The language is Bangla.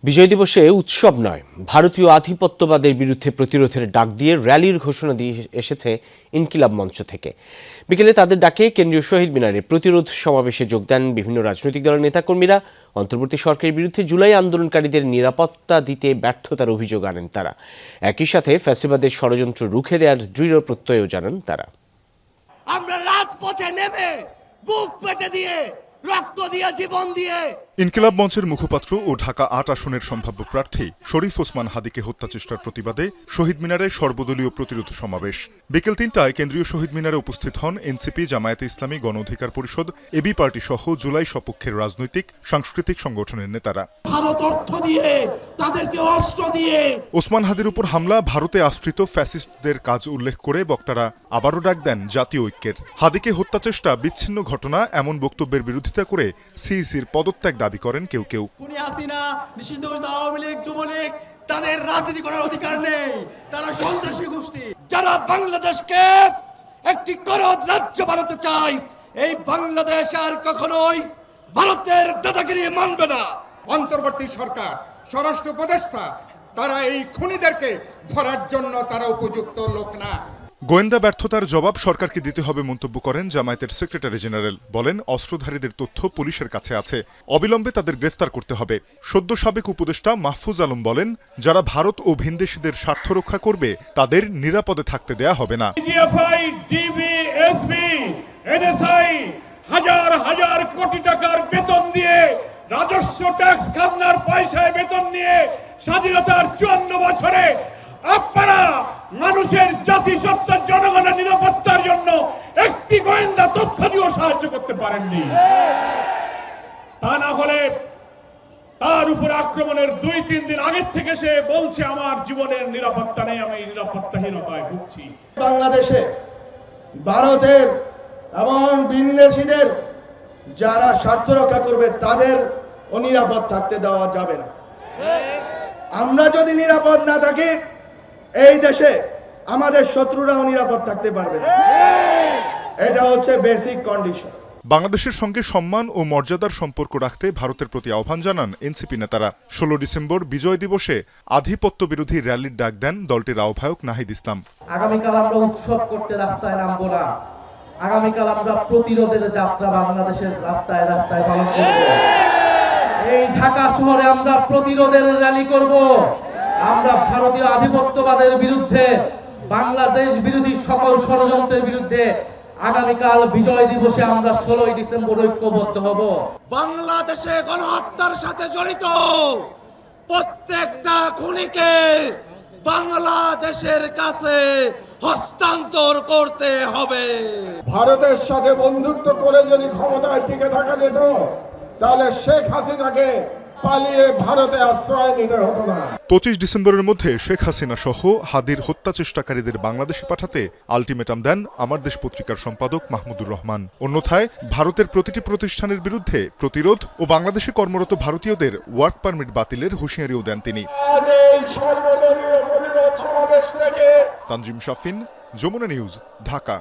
বিজয় দিবসে উৎসব নয়, ভারতীয় আধিপত্যবাদের বিরুদ্ধে প্রতিরোধের ডাক দিয়ে র্যালির ঘোষণা দিয়ে এসেছে ইনকিলাব মঞ্চ থেকে। বিকেলে তাদের ডাকে কেন্দ্রীয় শহীদ মিনারে প্রতিরোধ সমাবেশে যোগ দেন বিভিন্ন রাজনৈতিক দলের নেতাকর্মীরা। অন্তর্বর্তী সরকারের বিরুদ্ধে জুলাই আন্দোলনকারীদের নিরাপত্তা দিতে ব্যর্থতার অভিযোগ আনেন তারা। একই সাথে ফ্যাসিবাদের ষড়যন্ত্র রুখে দেওয়ার দৃঢ় প্রত্যয়ও জানান তারা। আমরা রাজপথে নেমে বুক পেতে দিয়ে রক্ত দিয়ে জীবন দিয়ে। ইনকিলাব মঞ্চের মুখপাত্র ও ঢাকা ৮ আসনের সম্ভাব্য প্রার্থী শরীফ ওসমান হাদিকে হত্যাচেষ্টার প্রতিবাদে শহীদ মিনারে সর্বদলীয় প্রতিরোধ সমাবেশ। বিকেল ৩টায় কেন্দ্রীয় শহীদ মিনারে উপস্থিত হন এনসিপি, জামায়াতে ইসলামী, গণ অধিকার পরিষদ, এবি পার্টি সহ জুলাই সপক্ষের রাজনৈতিক সাংস্কৃতিক সংগঠনের নেতারা। ভারত অর্থ দিয়ে, তাদেরকে অস্ত্র দিয়ে ওসমান হাদির উপর হামলা ভারতে আশ্রিত ফ্যাসিস্টদের কাজ উল্লেখ করে বক্তারা আবারও ডাক দেন জাতীয় ঐক্যের। হাদিকে হত্যাচেষ্টা বিচ্ছিন্ন ঘটনা এমন বক্তব্যের বিরোধিতা করে সিইসির পদত্যাগ দাবি করেন কেউ কেউ। খুনি হাসিনা, নিষিদ্ধ আওয়ামী লীগ, যুবলীগ, তাদের রাজনীতি করার অধিকার নেই, তারা সন্ত্রাসী গোষ্ঠী। যারা বাংলাদেশকে একটি করদ রাজ্য বানাতে চায়, এই বাংলাদেশ আর কখনোই ভারতের দাদাগিরি মানবে না। অন্তর্বর্তী সরকার, স্বরাষ্ট্র উপদেষ্টা, তারা এই খুনিদেরকে ধরার জন্য তারা উপযুক্ত লোক না। গোয়েন্দা ব্যর্থতার জবাব সরকারকে দিতে হবে মন্তব্য করেন জামায়াতের সেক্রেটারি জেনারেল। বলেন, অস্ত্রধারীদের তথ্য পুলিশের কাছে আছে, অবিলম্বে তাদের গ্রেফতার করতে হবে। সদ্য সাবেক উপদেষ্টা মাহফুজ আলম বলেন, যারা ভারত ও ভিনদেশীদের স্বার্থ রক্ষা করবে তাদের নিরাপদে থাকতে দেয়া হবে না। হাজার হাজার কোটি টাকার বেতন দিয়ে, রাজস্ব ট্যাক্স খাজনার পয়সায় বেতন নিয়ে স্বাধীনতার 54 বছরে আপনারা মানুষের জাতিসত্তার জনগণের নিরাপত্তার জন্য একটি গোয়েন্দা তথ্য দিয়েও সাহায্য করতে পারেননি। তা না হলে তার উপর আক্রমণের 2-3 দিন আগের থেকে সে বলছে আমার জীবনের নিরাপত্তা নেই, আমি নিরাপত্তাহীনতায় ভুগছি। বাংলাদেশে ভারতের এবং বিদেশিদের যারা স্বার্থ রক্ষা করবে তাদের অনিরাপদ থাকতে দেওয়া যাবে না। আমরা যদি নিরাপদ না থাকি, এই দেশে আমাদের শত্রুরাও নিরাপদ থাকতে পারবে না। এটা হচ্ছে বেসিক কন্ডিশন। বাংলাদেশের সঙ্গে সম্মান ও মর্যাদার সম্পর্ক রাখতে ভারতের প্রতি আহ্বান জানান এনসিপি নেতারা। 16 ডিসেম্বর বিজয় দিবসে আধিপত্য বিরোধী র্যালির ডাক দেন দলটির আহ্বায়ক নাহিদ ইসলাম। আগামীকাল আমরা উৎসব করতে রাস্তায় নামবো না, আগামীকাল আমরা প্রতিরোধের যাত্রা বাংলাদেশের রাস্তায় রাস্তায় পালন করব। এই ঢাকা শহরে আমরা প্রতিরোধের র্যালি করব। আমরা ভারতীয় আধিপত্যবাদের বিরুদ্ধে, বাংলাদেশ বিরোধী সকল ষড়যন্ত্রের বিরুদ্ধে আগামীকাল বিজয় দিবসে আমরা 16 ডিসেম্বর ঐক্যবদ্ধ হব। বাংলাদেশে গণহত্যার সাথে জড়িত প্রত্যেকটা খুনিকে বাংলাদেশের কাছে হস্তান্তর করতে হবে। ভারতের সাথে বন্ধুত্ব করে যদি ক্ষমতায় টিকে থাকা যেত, তাহলে শেখ হাসিনাকে পালিয়ে ভারতে আশ্রয় নিতে হতো না। 25 ডিসেম্বরের মধ্যে শেখ হাসিনা সহ হাদির হত্যাচেষ্টাকারীদের বাংলাদেশে পাঠাতে আলটিমেটাম দেন আমার দেশ পত্রিকার সম্পাদক মাহমুদুর রহমান। অন্যথায় ভারতের প্রতিটি প্রতিষ্ঠানের বিরুদ্ধে প্রতিরোধ ও বাংলাদেশে কর্মরত ভারতীয়দের ওয়ার্ক পারমিট বাতিলের হুঁশিয়ারিও দেন তিনি। সর্বদলীয় প্রতিরোধ সমাবেশ থেকে তানজিম শাফিন, যমুনা নিউজ, ঢাকা।